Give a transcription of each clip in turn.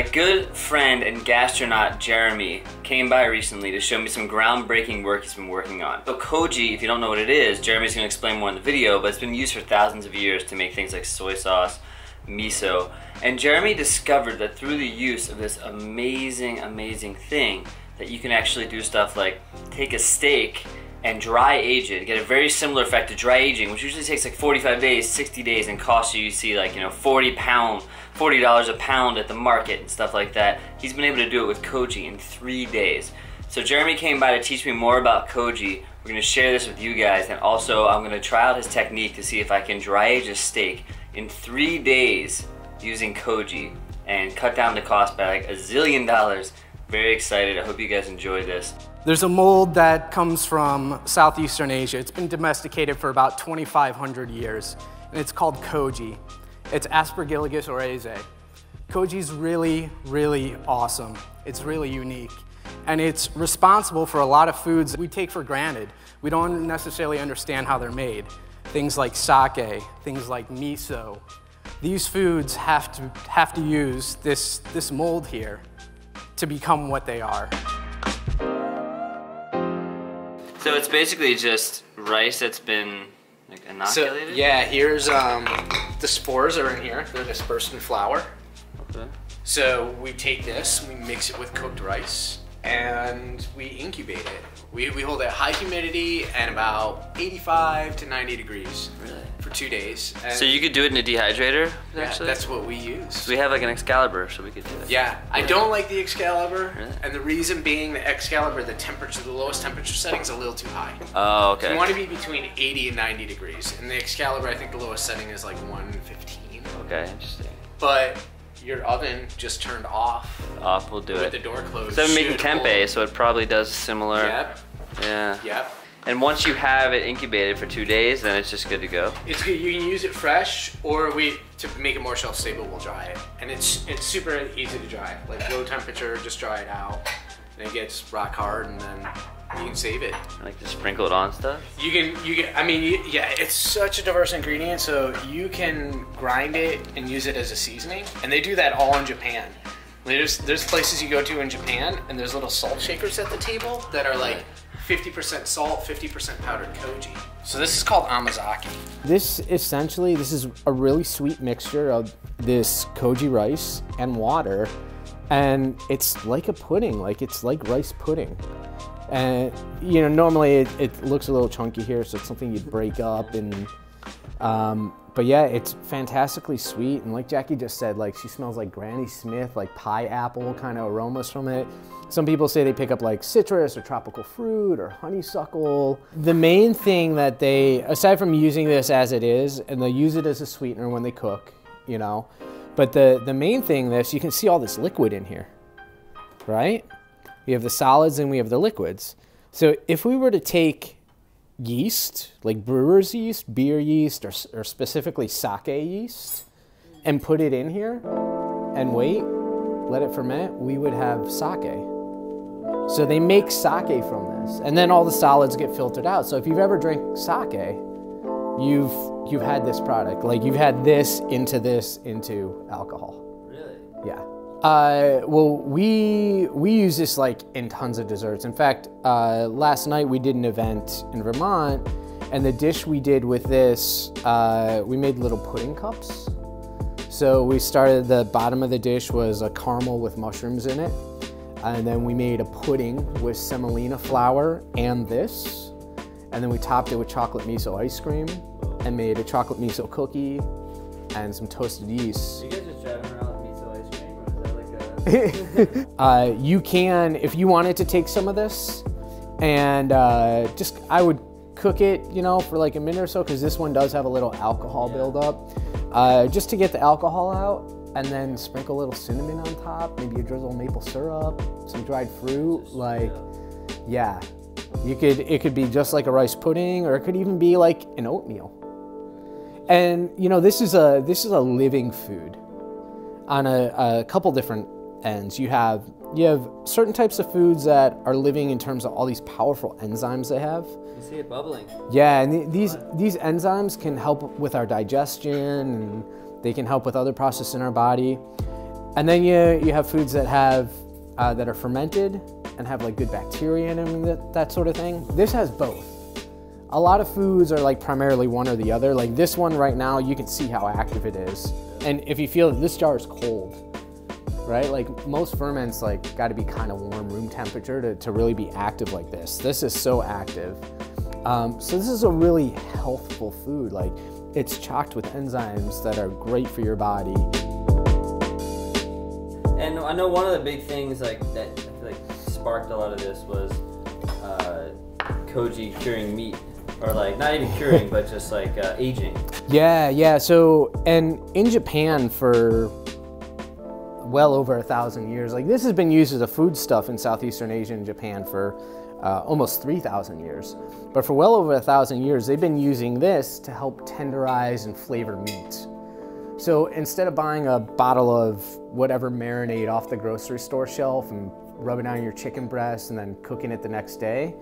My good friend and gastronaut Jeremy came by recently to show me some groundbreaking work he's been working on. So Koji, if you don't know what it is, Jeremy's going to explain more in the video, but it's been used for thousands of years to make things like soy sauce, MISO, and Jeremy discovered that through the use of this amazing thing that you can actually do stuff like take a steak and dry age it, get a very similar effect to dry aging, which usually takes like 45 days, 60 days, and costs you see like, you know, $40 a pound at the market and stuff like that. He's been able to do it with Koji in 3 days. So Jeremy came by to teach me more about Koji. We're gonna share this with you guys, and also I'm gonna try out his technique to see if I can dry age a steak in 3 days using Koji and cut down the cost by like $1 zillion. Very excited, I hope you guys enjoy this. There's a mold that comes from Southeastern Asia. It's been domesticated for about 2,500 years, and it's called Koji. It's Aspergillus oryzae. Koji's really awesome. It's really unique. And it's responsible for a lot of foods that we take for granted. We don't necessarily understand how they're made. Things like sake, things like miso. These foods have to use this mold here to become what they are. So it's basically just rice that's been like inoculated? So, yeah, here's the spores are in here. They're dispersed in flour. Okay. So we take this, we mix it with cooked rice, and we incubate it. We hold it at high humidity and about 85 to 90 degrees for 2 days. And so you could do it in a dehydrator, actually? Yeah, that's what we use. So we have like an Excalibur, so we could do it. Yeah, I don't like the Excalibur, really? And the reason being the Excalibur, the lowest temperature setting is a little too high. Oh, okay. So you want to be between 80 and 90 degrees. And the Excalibur, I think the lowest setting is like 115. Okay, interesting. But your oven just turned off. Off, we'll do it. With the door closed. So I'm making tempeh, so it probably does similar. Yep. Yeah. Yep. And once you have it incubated for 2 days, then it's just good to go. It's good. You can use it fresh, or to make it more shelf stable, we'll dry it. And it's super easy to dry. Like low temperature, just dry it out, and it gets rock hard, and then you can save it. I like to sprinkle it on stuff. You can. I mean, yeah, it's such a diverse ingredient, so you can grind it and use it as a seasoning, and they do that all in Japan. There's places you go to in Japan, and there's little salt shakers at the table that are like 50% salt, 50% powdered koji. So this is called amazaki. This is a really sweet mixture of this koji rice and water, and it's like a pudding, it's like rice pudding. And you know, normally it looks a little chunky here, so it's something you'd break up, and but yeah, it's fantastically sweet, and like Jackie just said, like she smells like Granny Smith, like pie apple kind of aromas from it. Some people say they pick up like citrus or tropical fruit or honeysuckle. The main thing that they, aside from using this as it is, and they use it as a sweetener when they cook, you know, but the main thing you can see all this liquid in here, right? We have the solids and we have the liquids. So if we were to take yeast, like brewer's yeast, beer yeast, or specifically sake yeast, and put it in here and wait, let it ferment, we would have sake. So they make sake from this, and then all the solids get filtered out. So if you've ever drank sake, you've had this product. Like you've had this into alcohol. Really? Yeah. Well, we use this like in tons of desserts. In fact, last night we did an event in Vermont, and the dish we did with this, we made little pudding cups. So we started, the bottom of the dish was a caramel with mushrooms in it, and then we made a pudding with semolina flour and this, and then we topped it with chocolate miso ice cream, and made a chocolate miso cookie, and some toasted yeast. You guys just driving around? You can, if you wanted to take some of this, and I would cook it, you know, for like a minute or so, because this one does have a little alcohol buildup, just to get the alcohol out, and then sprinkle a little cinnamon on top, maybe a drizzle of maple syrup, some dried fruit, like, yeah. It could be just like a rice pudding, or it could even be like an oatmeal. And you know, this is a living food on a couple different ends. You have certain types of foods that are living in terms of all these powerful enzymes they have. You see it bubbling. Yeah, and these enzymes can help with our digestion, and they can help with other processes in our body. And then you have foods that have that are fermented and have like good bacteria in them and that sort of thing. This has both. A lot of foods are like primarily one or the other. Like this one right now, you can see how active it is. And if you feel it, this jar is cold, right? Like most ferments like got to be kind of warm room temperature to really be active like this. This is so active. So this is a really healthful food. Like it's chocked with enzymes that are great for your body. And I know one of the big things like that I feel like sparked a lot of this was Koji curing meat, or like not even curing, but just like aging. Yeah. So, and in Japan for well over 1,000 years, like this has been used as a foodstuff in Southeastern Asia and Japan for almost 3,000 years. But for well over 1,000 years, they've been using this to help tenderize and flavor meat. So instead of buying a bottle of whatever marinade off the grocery store shelf and rubbing it on your chicken breast and then cooking it the next day,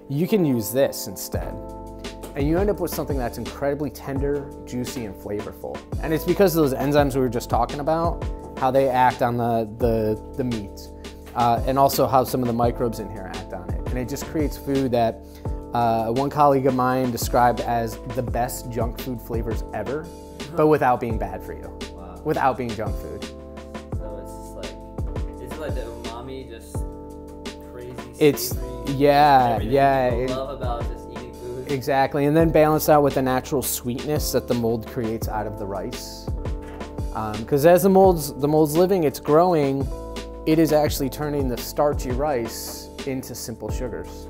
you can use this instead. And you end up with something that's incredibly tender, juicy, and flavorful. And it's because of those enzymes we were just talking about, how they act on the meat, and also how some of the microbes in here act on it. And it just creates food that one colleague of mine described as the best junk food flavors ever, but without being bad for you. Wow. Without being junk food. So it's like the umami, just crazy It's, savory, yeah. everything people love about just eating food. Exactly, and then balance out with the natural sweetness that the mold creates out of the rice. Because as the mold's living, it's growing, it is actually turning the starchy rice into simple sugars.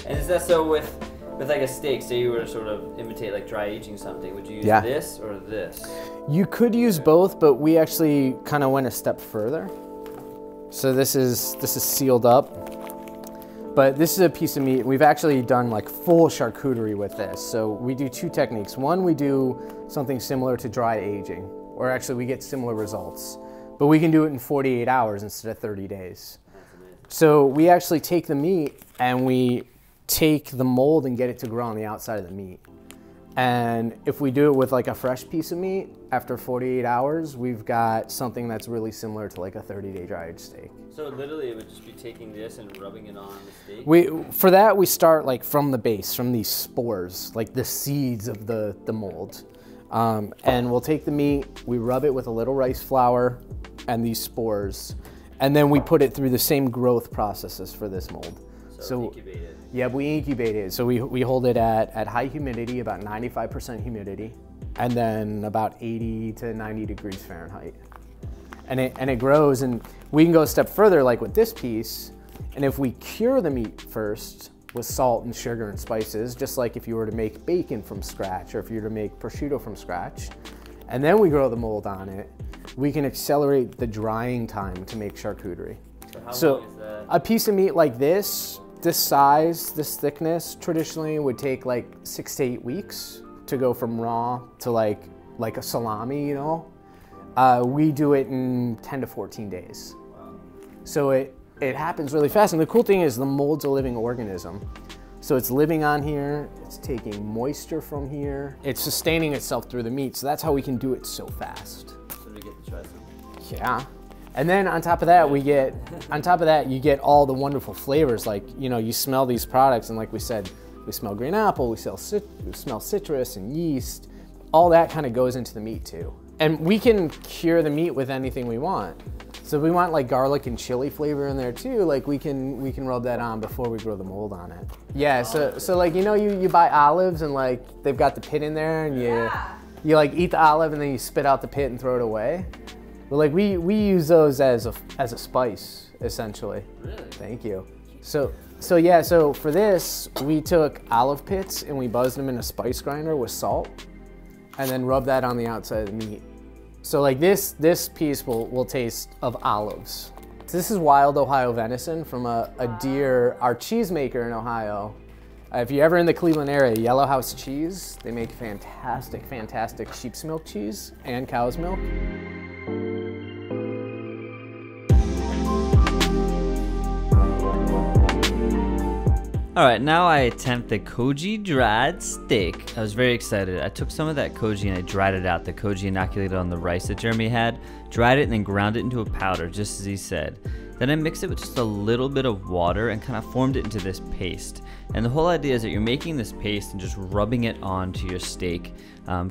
And is that so with like a steak, say you were to sort of imitate like dry aging something, would you use this or this? You could use both, but we actually kind of went a step further. So this is sealed up. But this is a piece of meat. We've actually done like full charcuterie with this. So we do two techniques. One, we do something similar to dry aging, or actually we get similar results, but we can do it in 48 hours instead of 30 days. So we actually take the meat and we take the mold and get it to grow on the outside of the meat. And if we do it with like a fresh piece of meat, after 48 hours, we've got something that's really similar to like a 30-day dry aged steak. So literally it would just be taking this and rubbing it on the steak? For that, we start like from the base, from these spores, like the seeds of the mold. And we'll take the meat, we rub it with a little rice flour and these spores, and then we put it through the same growth processes for this mold. So incubate it. Yeah, we incubate it. So we hold it at high humidity, about 95% humidity, and then about 80 to 90 degrees Fahrenheit. And it grows, and we can go a step further like with this piece, and if we cure the meat first with salt and sugar and spices, just like if you were to make bacon from scratch or if you were to make prosciutto from scratch, and then we grow the mold on it, we can accelerate the drying time to make charcuterie. So how long is that? A piece of meat like this size, this thickness, traditionally would take like 6 to 8 weeks to go from raw to like a salami, you know? We do it in 10 to 14 days. Wow. So it happens really fast. And the cool thing is the mold's a living organism. So it's living on here, it's taking moisture from here, it's sustaining itself through the meat. So that's how we can do it so fast. So we get to try some. Yeah. And then on top of that, you get all the wonderful flavors. Like, you know, you smell these products, and like we said, we smell green apple, we smell citrus and yeast. All that kind of goes into the meat too. And we can cure the meat with anything we want. So if we want like garlic and chili flavor in there too, like we can rub that on before we grow the mold on it. Yeah, so like, you know, you buy olives and like they've got the pit in there, and you like eat the olive and then you spit out the pit and throw it away. But like we use those as a spice, essentially. Really? Thank you. So for this, we took olive pits and we buzzed them in a spice grinder with salt, and then rub that on the outside of the meat. So like this piece will taste of olives. So this is wild Ohio venison from a deer, our cheesemaker in Ohio. If you're ever in the Cleveland area, Yellow House Cheese, they make fantastic sheep's milk cheese and cow's milk. Alright, now I attempt the Koji dried steak. I was very excited. I took some of that Koji and I dried it out. The Koji inoculated on the rice that Jeremy had, dried it and then ground it into a powder, just as he said. Then I mixed it with just a little bit of water and kind of formed it into this paste. And the whole idea is that you're making this paste and just rubbing it onto your steak.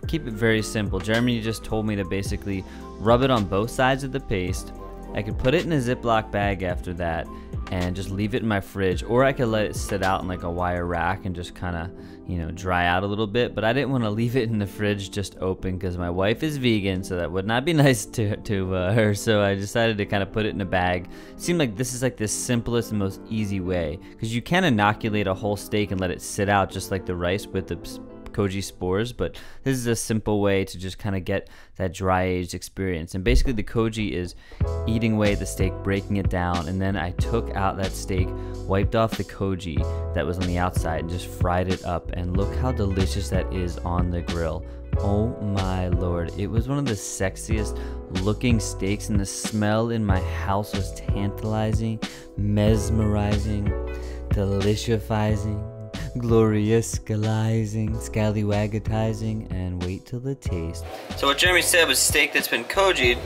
Keep it very simple. Jeremy just told me to basically rub it on both sides of the paste. I could put it in a Ziploc bag after that and just leave it in my fridge, or I could let it sit out in like a wire rack and just kind of, you know, dry out a little bit. But I didn't want to leave it in the fridge just open because my wife is vegan, so that would not be nice to her. So I decided to kind of put it in a bag. It seemed like this is like the simplest and most easy way, because you can inoculate a whole steak and let it sit out just like the rice with the Koji spores, but this is a simple way to just kind of get that dry aged experience. And basically the Koji is eating away the steak, breaking it down, and then I took out that steak, wiped off the Koji that was on the outside, and just fried it up. And look how delicious that is on the grill. Oh my lord, it was one of the sexiest looking steaks, and the smell in my house was tantalizing, mesmerizing, deliciousizing, glorious-scalizing, scallywagatizing, and wait till the taste. So what Jeremy said was steak that's been Koji'd,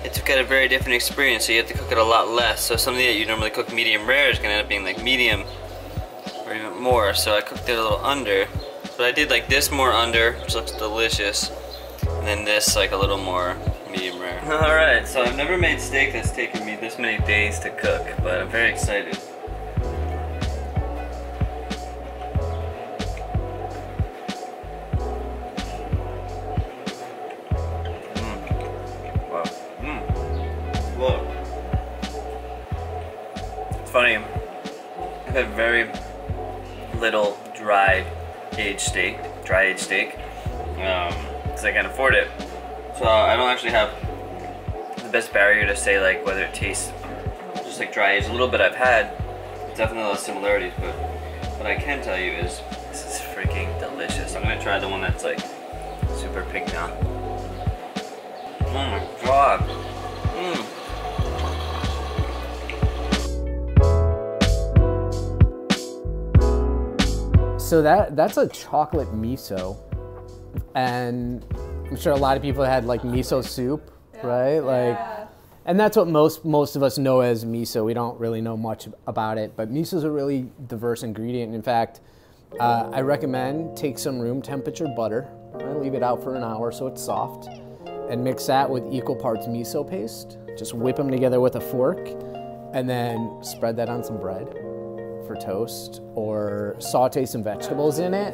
it's got a very different experience, so you have to cook it a lot less. So something that you normally cook medium rare is going to end up being like medium or even more. So I cooked it a little under, but I did like this more under, which looks delicious, and then this like a little more medium rare. Alright, so I've never made steak that's taken me this many days to cook, but I'm very excited. Whoa. It's funny, I've had very little dry aged steak, because I can't afford it. So I don't actually have the best barrier to say like whether it tastes just like dry aged. A little bit I've had, definitely a lot of similarities, but what I can tell you is this is freaking delicious. I'm gonna try the one that's like super piquant. Oh my god. So that's a chocolate miso, and I'm sure a lot of people had like miso soup, right? Like, and that's what most of us know as miso. We don't really know much about it, but miso is a really diverse ingredient. In fact, I recommend take some room temperature butter, right? Leave it out for an hour so it's soft, and mix that with equal parts miso paste. Just whip them together with a fork, and then spread that on some bread for toast, or saute some vegetables in it.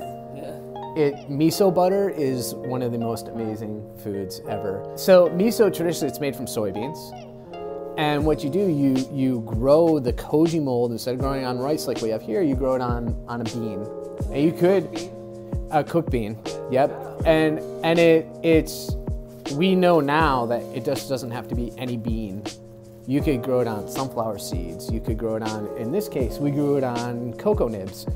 Miso butter is one of the most amazing foods ever. So miso, traditionally it's made from soybeans. And what you do, you grow the Koji mold, instead of growing it on rice like we have here, you grow it on a bean. And you could, a cooked bean, yep. And we know now that it just doesn't have to be any bean. You could grow it on sunflower seeds. You could grow it on, in this case, we grew it on cocoa nibs.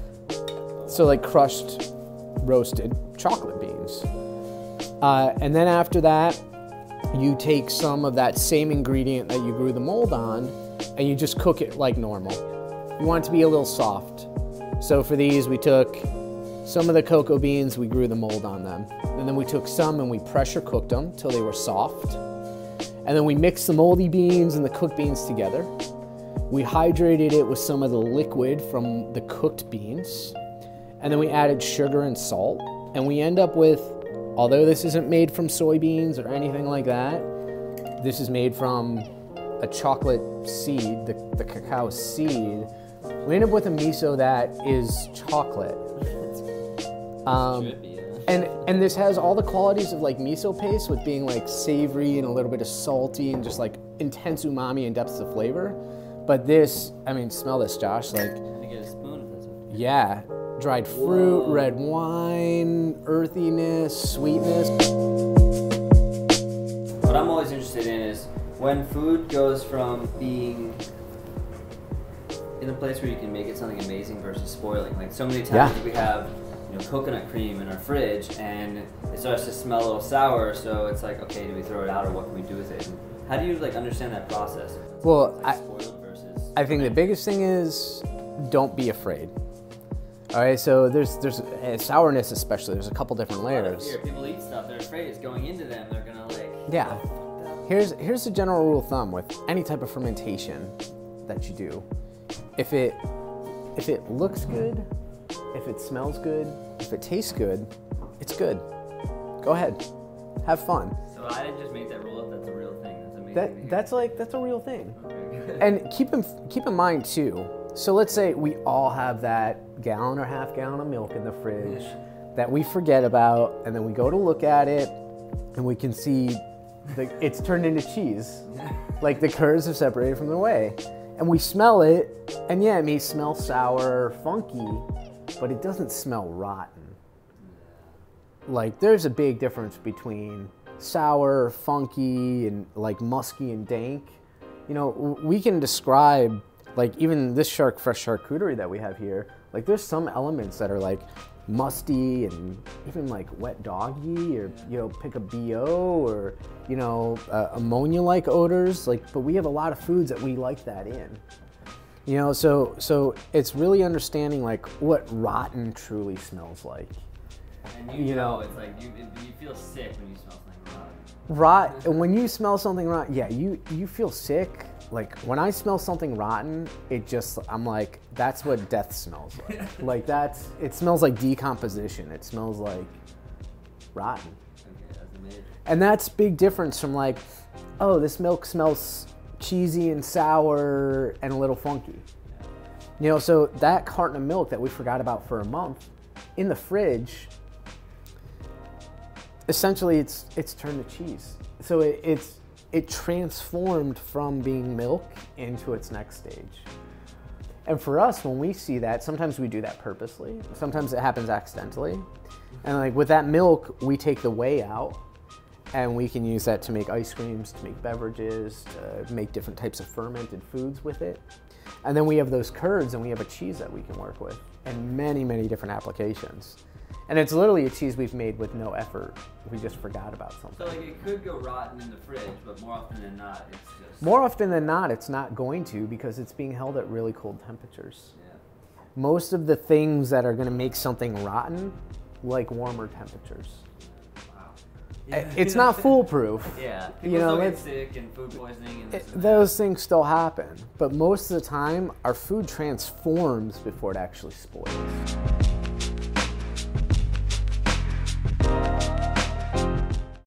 So like crushed, roasted chocolate beans. And then after that, you take some of that same ingredient that you grew the mold on, and you just cook it like normal. You want it to be a little soft. So for these, we took some of the cocoa beans, we grew the mold on them. And then we took some and we pressure cooked them till they were soft. And then we mixed the moldy beans and the cooked beans together. We hydrated it with some of the liquid from the cooked beans. And then we added sugar and salt. And we end up with, although this isn't made from soybeans or anything like that, this is made from a chocolate seed, the cacao seed. We end up with a miso that is chocolate. And this has all the qualities of like miso paste, with being like savory and a little bit of salty and just like intense umami and depths of flavor. But this, I mean, smell this, Josh. Like, Can I get a spoon if that's okay? Yeah, dried fruit, red wine, earthiness, sweetness. What I'm always interested in is when food goes from being in a place where you can make it something amazing versus spoiling. Like so many times we have, you know, coconut cream in our fridge and it starts to smell a little sour, so it's like, okay, do we throw it out or what can we do with it? And how do you like understand that process? Well, like spoiled versus I think the biggest thing is don't be afraid. All right, so there's sourness especially. There's a couple different layers. Here, people eat stuff. They're afraid it's going into them. They're gonna like. Yeah. Here's the general rule of thumb with any type of fermentation that you do. If it looks good, if it smells good, if it tastes good, it's good. Go ahead, have fun. So I didn't just make that rule up. That's a real thing. That's amazing. That's a real thing. Okay. And keep in mind too. So let's say we all have that gallon or half gallon of milk in the fridge that we forget about, and then we go to look at it, and we can see it's turned into cheese. Like the curds have separated from the whey. And we smell it, and yeah, it may smell sour or funky, but it doesn't smell rotten. Like there's a big difference between sour, funky, and like musky and dank. You know, we can describe, like even this fresh charcuterie that we have here, like there's some elements that are like musty and even like wet doggy, or you know, pick a BO, or you know, ammonia-like odors. Like, but we have a lot of foods that we like that in. You know, so it's really understanding like what rotten truly smells like. And you know, it's like you feel sick when you smell something When you smell something rotten, yeah, you feel sick. Like when I smell something rotten, I'm like, that's what death smells like. Like it smells like decomposition. It smells like rotten. Okay, that's amazing. And that's big difference from like, oh, this milk smells cheesy and sour and a little funky. Yeah. You know, so that carton of milk that we forgot about for a month in the fridge, essentially it's turned to cheese. So it transformed from being milk into its next stage. And for us, when we see that, sometimes we do that purposely. Sometimes it happens accidentally. And like with that milk, we take the whey out, and we can use that to make ice creams, to make beverages, to make different types of fermented foods with it. And then we have those curds, and we have a cheese that we can work with, and many, many different applications. And it's literally a cheese we've made with no effort. We just forgot about something. So like it could go rotten in the fridge, but more often than not, it's just... More often than not, it's not going to, because it's being held at really cold temperatures. Yeah. Most of the things that are going to make something rotten like warmer temperatures. Wow. It's not foolproof. Yeah. You know, still get sick and food poisoning and this and that. Those things still happen, but most of the time, our food transforms before it actually spoils.